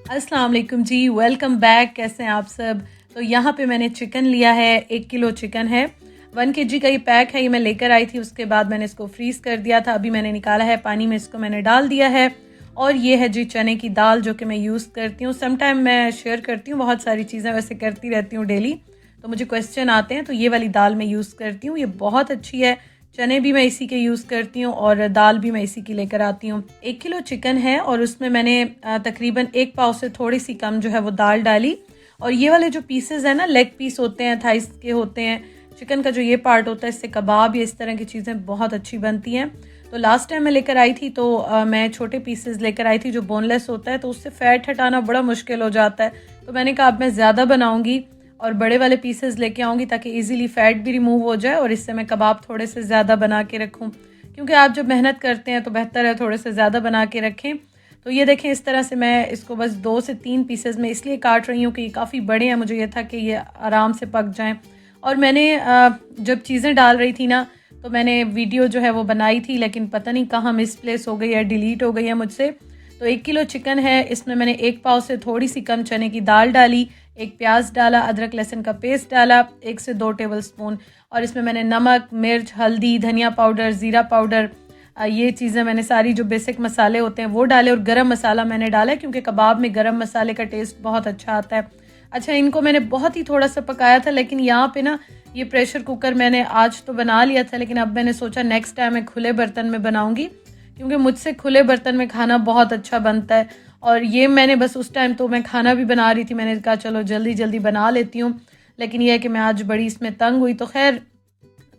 अस्सलाम वालेकुम जी, welcome back. कैसे हैं आप सब। तो यहाँ पे मैंने चिकन लिया है, 1 किलो चिकन है। 1 kg का ये पैक है, ये मैं लेकर आई थी। उसके बाद मैंने इसको फ्रीज़ कर दिया था। अभी मैंने निकाला है पानी में, इसको मैंने डाल दिया है। और ये है जी चने की दाल, जो कि मैं यूज़ करती हूँ। सम टाइम मैं शेयर करती हूँ, बहुत सारी चीज़ें वैसे करती रहती हूँ डेली, तो मुझे क्वेश्चन आते हैं, तो ये वाली दाल मैं यूज़ करती हूँ। ये बहुत अच्छी है। चने भी मैं इसी के यूज़ करती हूँ और दाल भी मैं इसी की लेकर आती हूँ। 1 किलो चिकन है और उसमें मैंने तकरीबन 1 पाव से थोड़ी सी कम जो है वो दाल डाली। और ये वाले जो पीसेस हैं ना, लेग पीस होते हैं, थाइस के होते हैं, चिकन का जो ये पार्ट होता है, इससे कबाब या इस तरह की चीज़ें बहुत अच्छी बनती हैं। तो लास्ट टाइम मैं लेकर आई थी, तो मैं छोटे पीसेस लेकर आई थी जो बोनलेस होता है, तो उससे फ़ैट हटाना बड़ा मुश्किल हो जाता है। तो मैंने कहा अब मैं ज़्यादा बनाऊँगी और बड़े वाले पीसेस लेके आऊँगी, ताकि इजीली फ़ैट भी रिमूव हो जाए और इससे मैं कबाब थोड़े से ज़्यादा बना के रखूँ। क्योंकि आप जब मेहनत करते हैं तो बेहतर है थोड़े से ज़्यादा बना के रखें। तो ये देखें, इस तरह से मैं इसको बस 2 से 3 पीसेस में इसलिए काट रही हूँ कि ये काफ़ी बड़े हैं। मुझे ये था कि ये आराम से पक जाएँ। और मैंने जब चीज़ें डाल रही थी ना, तो मैंने वीडियो जो है वो बनाई थी, लेकिन पता नहीं कहाँ मिसप्लेस हो गई है, डिलीट हो गई है मुझसे। तो 1 किलो चिकन है, इसमें मैंने 1 पाव से थोड़ी सी कम चने की दाल डाली, एक प्याज डाला, अदरक लहसुन का पेस्ट डाला, 1 से 2 टेबलस्पून। और इसमें मैंने नमक, मिर्च, हल्दी, धनिया पाउडर, ज़ीरा पाउडर, ये चीज़ें मैंने सारी जो बेसिक मसाले होते हैं वो डाले। और गरम मसाला मैंने डाला है, क्योंकि कबाब में गरम मसाले का टेस्ट बहुत अच्छा आता है। अच्छा, इनको मैंने बहुत ही थोड़ा सा पकाया था, लेकिन यहाँ पे ना ये प्रेशर कुकर मैंने आज तो बना लिया था, लेकिन अब मैंने सोचा नेक्स्ट टाइम मैं खुले बर्तन में बनाऊँगी, क्योंकि मुझसे खुले बर्तन में खाना बहुत अच्छा बनता है। और ये मैंने बस उस टाइम तो मैं खाना भी बना रही थी, मैंने कहा चलो जल्दी जल्दी बना लेती हूँ, लेकिन यह है कि मैं आज बड़ी इसमें तंग हुई। तो खैर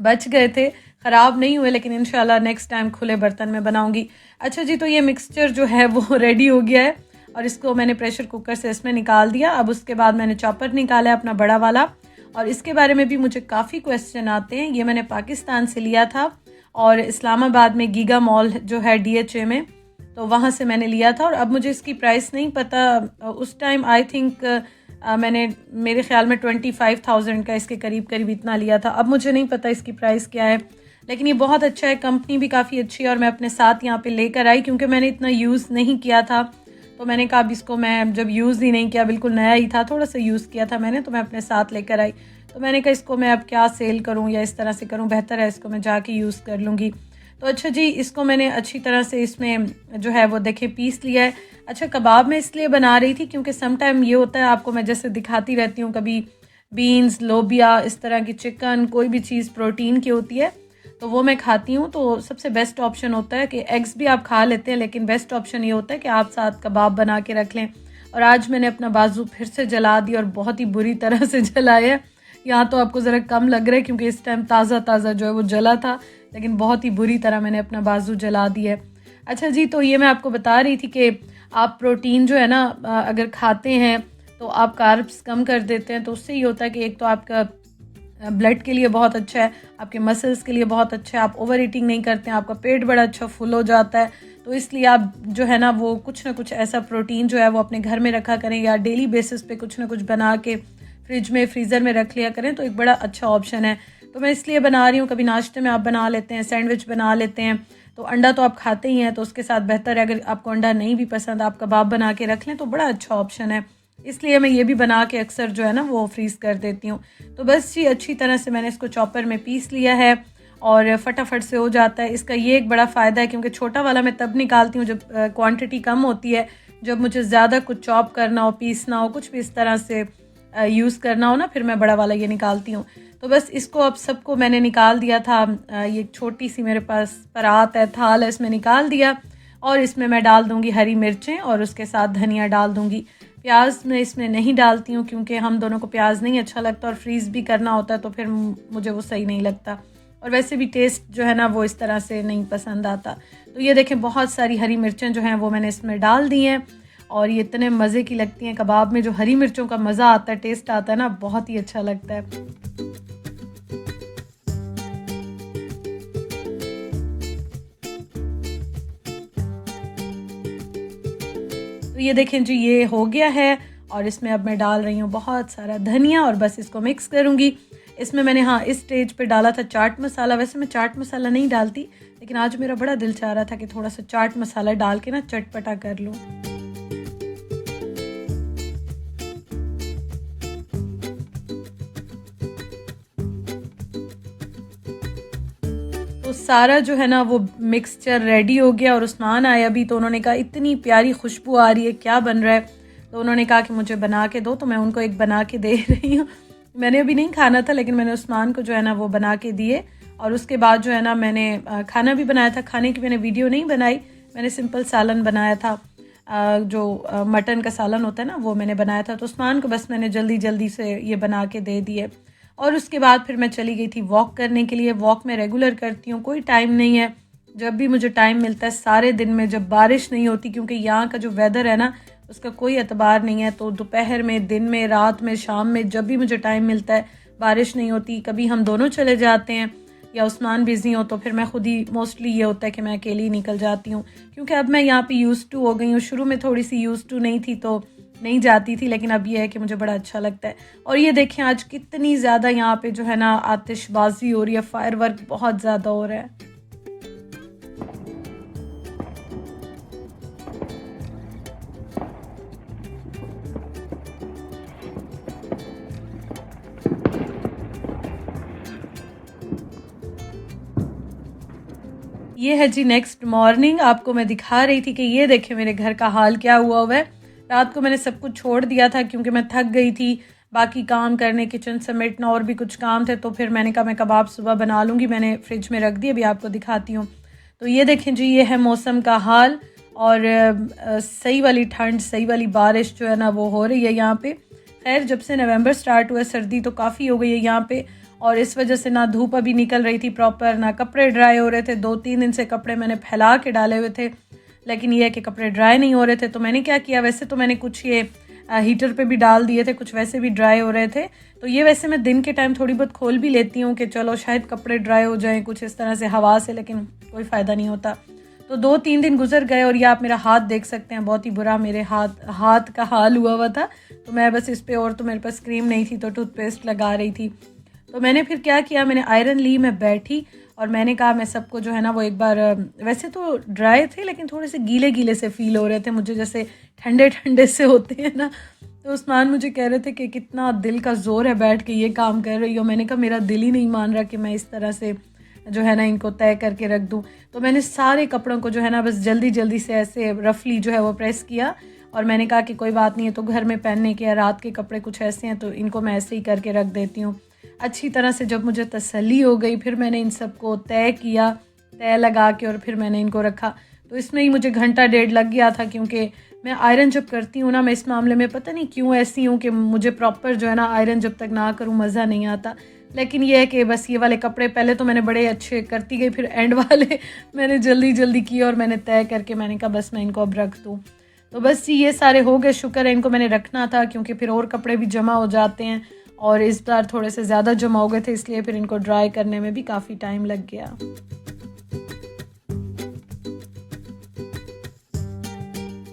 बच गए थे, ख़राब नहीं हुए, लेकिन इंशाल्लाह नेक्स्ट टाइम खुले बर्तन में बनाऊंगी। अच्छा जी, तो ये मिक्सचर जो है वो रेडी हो गया है और इसको मैंने प्रेशर कुकर से इसमें निकाल दिया। अब उसके बाद मैंने चॉपर निकाला है अपना बड़ा वाला, और इसके बारे में भी मुझे काफ़ी क्वेश्चन आते हैं। ये मैंने पाकिस्तान से लिया था और इस्लामाबाद में गीगा मॉल जो है DHA में, तो वहाँ से मैंने लिया था। और अब मुझे इसकी प्राइस नहीं पता, उस टाइम आई थिंक मैंने मेरे ख्याल में 25,000 का इसके करीब करीब इतना लिया था। अब मुझे नहीं पता इसकी प्राइस क्या है, लेकिन ये बहुत अच्छा है, कंपनी भी काफ़ी अच्छी है। और मैं अपने साथ यहाँ पे लेकर आई, क्योंकि मैंने इतना यूज़ नहीं किया था, तो मैंने कहा अब इसको मैं जब यूज़ ही नहीं किया, बिल्कुल नया ही था, थोड़ा सा यूज़ किया था मैंने, तो मैं अपने साथ लेकर आई। तो मैंने कहा इसको मैं अब क्या सेल करूँ या इस तरह से करूँ, बेहतर है इसको मैं जाके यूज़ कर लूँगी। तो अच्छा जी, इसको मैंने अच्छी तरह से इसमें जो है वो देखें पीस लिया है। अच्छा, कबाब मैं इसलिए बना रही थी क्योंकि सम टाइम ये होता है, आपको मैं जैसे दिखाती रहती हूँ, कभी बीन्स, लोबिया, इस तरह की चिकन, कोई भी चीज़ प्रोटीन की होती है तो वो मैं खाती हूँ। तो सबसे बेस्ट ऑप्शन होता है कि एग्स भी आप खा लेते हैं, लेकिन बेस्ट ऑप्शन ये होता है कि आप साथ कबाब बना के रख लें। और आज मैंने अपना बाजू फिर से जला दिया, और बहुत ही बुरी तरह से जलाया है। यहाँ तो आपको ज़रा कम लग रहा है क्योंकि इस टाइम ताज़ा ताज़ा जो है वो जला था, लेकिन बहुत ही बुरी तरह मैंने अपना बाजू जला दिया है। अच्छा जी, तो ये मैं आपको बता रही थी कि आप प्रोटीन जो है ना, अगर खाते हैं तो आप कार्ब्स कम कर देते हैं, तो उससे ये होता है कि एक तो आपका ब्लड के लिए बहुत अच्छा है, आपके मसल्स के लिए बहुत अच्छा है, आप ओवर ईटिंग नहीं करते हैं, आपका पेट बड़ा अच्छा फुल हो जाता है। तो इसलिए आप जो है ना वो कुछ ना कुछ ऐसा प्रोटीन जो है वो अपने घर में रखा करें, या डेली बेसिस पे कुछ ना कुछ बना के फ्रिज में, फ्रीज़र में रख लिया करें, तो एक बड़ा अच्छा ऑप्शन है। तो मैं इसलिए बना रही हूँ। कभी नाश्ते में आप बना लेते हैं, सैंडविच बना लेते हैं, तो अंडा तो आप खाते ही हैं, तो उसके साथ बेहतर है अगर आपको अंडा नहीं भी पसंद, आप कबाब बना के रख लें, तो बड़ा अच्छा ऑप्शन है। इसलिए मैं ये भी बना के अक्सर जो है ना वो फ्रीज़ कर देती हूँ। तो बस जी, अच्छी तरह से मैंने इसको चॉपर में पीस लिया है और फटाफट से हो जाता है। इसका ये एक बड़ा फ़ायदा है, क्योंकि छोटा वाला मैं तब निकालती हूँ जब क्वांटिटी कम होती है, जब मुझे ज़्यादा कुछ चॉप करना हो, पीसना हो, कुछ भी इस तरह से यूज़ करना हो ना, फिर मैं बड़ा वाला ये निकालती हूँ। तो बस इसको अब सबको मैंने निकाल दिया था। ये छोटी सी मेरे पास परात है, थाल है, इसमें निकाल दिया। और इसमें मैं डाल दूँगी हरी मिर्चें और उसके साथ धनिया डाल दूँगी। प्याज मैं इसमें नहीं डालती हूँ, क्योंकि हम दोनों को प्याज नहीं अच्छा लगता, और फ्रीज़ भी करना होता है, तो फिर मुझे वो सही नहीं लगता। और वैसे भी टेस्ट जो है ना वो इस तरह से नहीं पसंद आता। तो ये देखें, बहुत सारी हरी मिर्चें जो हैं वो मैंने इसमें डाल दी हैं, और ये इतने मज़े की लगती हैं। कबाब में जो हरी मिर्चों का मज़ा आता है, टेस्ट आता है ना, बहुत ही अच्छा लगता है। तो ये देखें जी, ये हो गया है। और इसमें अब मैं डाल रही हूँ बहुत सारा धनिया, और बस इसको मिक्स करूँगी। इसमें मैंने हाँ इस स्टेज पे डाला था चाट मसाला। वैसे मैं चाट मसाला नहीं डालती, लेकिन आज मेरा बड़ा दिल चाह रहा था कि थोड़ा सा चाट मसाला डाल के ना चटपटा कर लूँ। सारा जो है ना वो मिक्सचर रेडी हो गया और उस्मान आए अभी, तो उन्होंने कहा इतनी प्यारी खुशबू आ रही है, क्या बन रहा है। तो उन्होंने कहा कि मुझे बना के दो, तो मैं उनको एक बना के दे रही हूँ। मैंने अभी नहीं खाना था, लेकिन मैंने उस्मान को जो है ना वो बना के दिए। और उसके बाद जो है ना मैंने खाना भी बनाया था। खाने की मैंने वीडियो नहीं बनाई, मैंने सिंपल सालन बनाया था, जो मटन का सालन होता है ना वो मैंने बनाया था। तो उस्मान को बस मैंने जल्दी जल्दी से ये बना के दे दिए। और उसके बाद फिर मैं चली गई थी वॉक करने के लिए। वॉक मैं रेगुलर करती हूँ, कोई टाइम नहीं है, जब भी मुझे टाइम मिलता है सारे दिन में, जब बारिश नहीं होती, क्योंकि यहाँ का जो वेदर है ना उसका कोई एतबार नहीं है। तो दोपहर में, दिन में, रात में, शाम में, जब भी मुझे टाइम मिलता है, बारिश नहीं होती, कभी हम दोनों चले जाते हैं या उस्मान बिज़ी हो तो फिर मैं खुद ही, मोस्टली ये होता है कि मैं अकेली निकल जाती हूँ, क्योंकि अब मैं यहाँ पे यूज़ टू हो गई हूँ। शुरू में थोड़ी सी यूज़ टू नहीं थी तो नहीं जाती थी, लेकिन अब ये है कि मुझे बड़ा अच्छा लगता है। और ये देखें आज कितनी ज़्यादा यहाँ पे जो है ना आतिशबाजी हो रही है, फायर वर्क बहुत ज़्यादा हो रहा है। ये है जी नेक्स्ट मॉर्निंग। आपको मैं दिखा रही थी कि ये देखें मेरे घर का हाल क्या हुआ है। रात को मैंने सब कुछ छोड़ दिया था क्योंकि मैं थक गई थी, बाकी काम करने, किचन समेटना और भी कुछ काम थे। तो फिर मैंने कहा मैं कबाब सुबह बना लूँगी, मैंने फ्रिज में रख दिए, अभी आपको दिखाती हूँ। तो ये देखें जी, ये है मौसम का हाल। और सही वाली ठंड, सही वाली बारिश जो है ना वो हो रही है यहाँ पे। खैर जब से नवंबर स्टार्ट हुआ सर्दी तो काफ़ी हो गई है यहाँ पे, और इस वजह से ना धूप अभी निकल रही थी प्रॉपर, ना कपड़े ड्राई हो रहे थे। 2-3 दिन से कपड़े मैंने फैला के डाले हुए थे, लेकिन ये है कि कपड़े ड्राई नहीं हो रहे थे। तो मैंने क्या किया, वैसे तो मैंने कुछ ये हीटर पे भी डाल दिए थे, कुछ वैसे भी ड्राई हो रहे थे। तो ये वैसे मैं दिन के टाइम थोड़ी बहुत खोल भी लेती हूँ कि चलो शायद कपड़े ड्राई हो जाएं कुछ इस तरह से हवा से, लेकिन कोई फ़ायदा नहीं होता। तो 2-3 दिन गुजर गए और ये आप मेरा हाथ देख सकते हैं, बहुत ही बुरा मेरे हाथ का हाल हुआ था। तो मैं बस इस पर, और तो मेरे पास क्रीम नहीं थी तो टूथपेस्ट लगा रही थी। तो मैंने फिर क्या किया, मैंने आयरन ली, मैं बैठी और मैंने कहा मैं सबको जो है ना वो एक बार, वैसे तो ड्राई थे लेकिन थोड़े से गीले गीले से फ़ील हो रहे थे मुझे, जैसे ठंडे ठंडे से होते हैं ना। तो उस्मान मुझे कह रहे थे कि कितना दिल का ज़ोर है, बैठ के ये काम कर रही हो। मैंने कहा मेरा दिल ही नहीं मान रहा कि मैं इस तरह से जो है ना इनको तय करके रख दूँ। तो मैंने सारे कपड़ों को जो है ना बस जल्दी जल्दी से ऐसे रफली जो है वो प्रेस किया, और मैंने कहा कि कोई बात नहीं है, तो घर में पहनने के रात के कपड़े कुछ ऐसे हैं तो इनको मैं ऐसे ही करके रख देती हूँ। अच्छी तरह से जब मुझे तसल्ली हो गई, फिर मैंने इन सबको तय किया, तय लगा के, और फिर मैंने इनको रखा। तो इसमें ही मुझे घंटा डेढ़ लग गया था, क्योंकि मैं आयरन जब करती हूँ ना, मैं इस मामले में पता नहीं क्यों ऐसी हूँ कि मुझे प्रॉपर जो है ना आयरन जब तक ना करूँ मज़ा नहीं आता। लेकिन ये है कि बस ये वाले कपड़े पहले तो मैंने बड़े अच्छे करती गई, फिर एंड वाले मैंने जल्दी जल्दी किए और मैंने तय करके मैंने कहा बस मैं इनको अब रख दूँ। तो बस ये सारे हो गए, शुक्र है, इनको मैंने रखना था क्योंकि फिर और कपड़े भी जमा हो जाते हैं, और इस बार थोड़े से ज़्यादा जमा हो गए थे, इसलिए फिर इनको ड्राई करने में भी काफ़ी टाइम लग गया।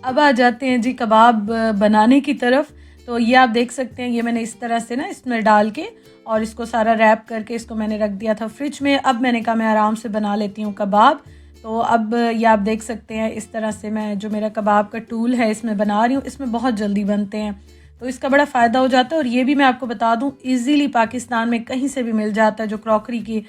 अब आ जाते हैं जी कबाब बनाने की तरफ। तो ये आप देख सकते हैं, ये मैंने इस तरह से ना इसमें डाल के और इसको सारा रैप करके इसको मैंने रख दिया था फ्रिज में। अब मैंने कहा मैं आराम से बना लेती हूँ कबाब। तो अब ये आप देख सकते हैं इस तरह से मैं जो मेरा कबाब का टूल है इसमें बना रही हूँ। इसमें बहुत जल्दी बनते हैं तो इसका बड़ा फ़ायदा हो जाता है। और ये भी मैं आपको बता दूँ, ईज़िली पाकिस्तान में कहीं से भी मिल जाता है। जो क्रॉकरी की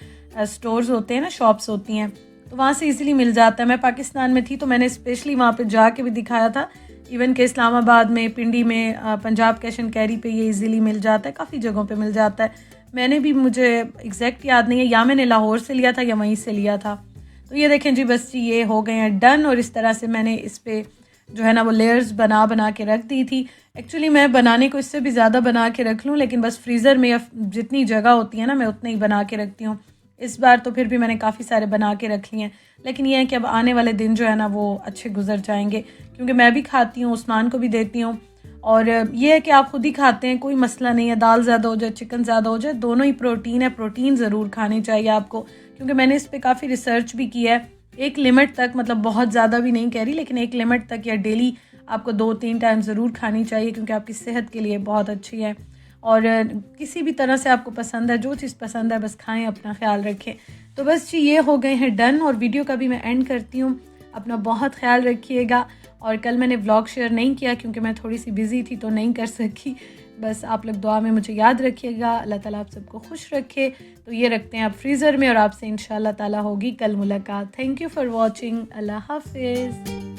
स्टोर्स होते हैं ना, शॉप्स होती हैं, तो वहाँ से इजीली मिल जाता है। मैं पाकिस्तान में थी तो मैंने स्पेशली वहाँ पे जाके भी दिखाया था। इवन के इस्लामाबाद में, पिंडी में, पंजाब कैश एंड कैरी पे ये इजीली मिल जाता है, काफ़ी जगहों पे मिल जाता है। मैंने भी, मुझे एग्जैक्ट याद नहीं है, या मैंने लाहौर से लिया था या वहीं से लिया था। तो ये देखें जी, बस जी ये हो गए हैं डन। और इस तरह से मैंने इस पर जो है ना वो लेयर्स बना के रख दी थी। एक्चुअली मैं बनाने को इससे भी ज़्यादा बना के रख लूँ, लेकिन बस फ्रीज़र में या जितनी जगह होती है ना मैं उतनी ही बना के रखती हूँ। इस बार तो फिर भी मैंने काफ़ी सारे बना के रख लिए हैं, लेकिन ये है कि अब आने वाले दिन जो है ना वो अच्छे गुजर जाएंगे, क्योंकि मैं भी खाती हूँ, उस्मान को भी देती हूँ। और ये है कि आप खुद ही खाते हैं, कोई मसला नहीं है, दाल ज़्यादा हो जाए, चिकन ज़्यादा हो जाए, दोनों ही प्रोटीन है। प्रोटीन ज़रूर खानी चाहिए आपको, क्योंकि मैंने इस पर काफ़ी रिसर्च भी किया है। एक लिमिट तक, मतलब बहुत ज़्यादा भी नहीं कह रही, लेकिन एक लिमिट तक या डेली आपको 2-3 टाइम ज़रूर खानी चाहिए, क्योंकि आपकी सेहत के लिए बहुत अच्छी है। और किसी भी तरह से आपको पसंद है, जो चीज़ पसंद है बस खाएं, अपना ख्याल रखें। तो बस जी ये हो गए हैं डन, और वीडियो का भी मैं एंड करती हूँ। अपना बहुत ख्याल रखिएगा। और कल मैंने व्लॉग शेयर नहीं किया क्योंकि मैं थोड़ी सी बिज़ी थी तो नहीं कर सकी। बस आप लोग दुआ में मुझे याद रखिएगा। अल्लाह ताला आप सबको खुश रखे। तो ये रखते हैं आप फ्रीज़र में और आपसे इंशाल्लाह ताला होगी कल मुलाकात। Thank you for watching. Allah हाफिज़।